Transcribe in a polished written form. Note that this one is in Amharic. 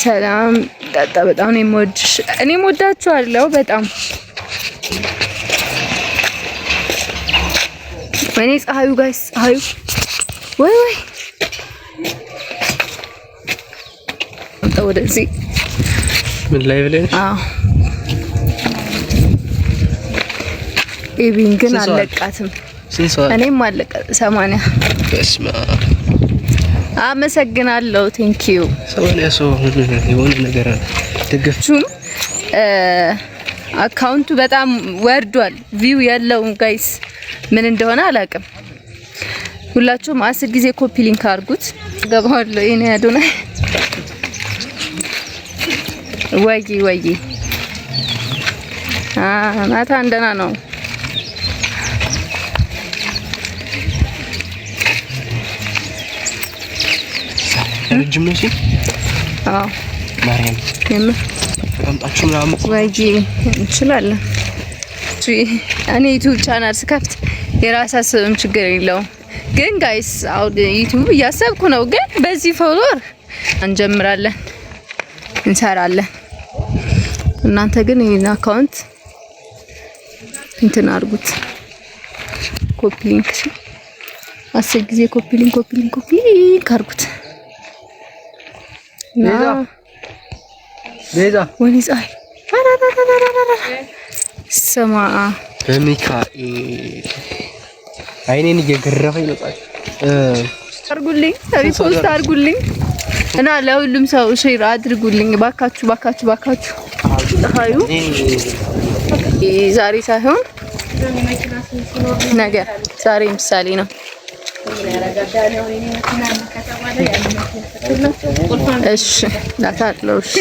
ሰላም ዳጣ በጣም ነው የምወድሽ። እኔም ወዳችኋለሁ በጣም። ወይኔ ፀሐዩ ጋይስ ፀሐዩ ወይ ወደዚህ ምን ላይ ብለሽ? አዎ ኢቪን ግን አለቃትም። እኔም አለቀ 80 በስማ አመሰግናለሁ። ቴንክ ዩ 80 ሰው የሆነ ነገር ደግፍቹም አካውንቱ በጣም ወርዷል። ቪው የለውም ጋይስ ምን እንደሆነ አላውቅም። ሁላችሁም 10 ጊዜ ኮፒ ሊንክ አድርጉት። ገባዋለሁ እኔ አዶናይ ወይ ናታን ደህና ነው። ረጅም ነው ሲል አዎ ማርያም ተቀምጣችሁ ምናምን ወይ እንችላለን። እኔ ዩቲዩብ ቻናል ስከፍት የራሳችሁም ችግር የለውም። ግን ጋይስ አሁን ዩቲዩብ እያሰብኩ ነው። ግን በዚህ ፎሎወር እንጀምራለን እንሰራለን። እናንተ ግን ይሄን አካውንት እንትን አድርጉት። ኮፒ ሊንክ 10 ጊዜ ኮፒ ሊንክ አድርጉት። ቤዛ ወይኔ ፀሐይ ስማ በሚካኤል አይኔን እየገረፈኝ ነው። አድርጉልኝ፣ ሪፖስት አድርጉልኝ እና ለሁሉም ሰው ሼር አድርጉልኝ ባካችሁ። ፀሐዩ ዛሬ ሳይሆን ነገ፣ ዛሬ ምሳሌ ነው። እሺ ላታጥለው እሺ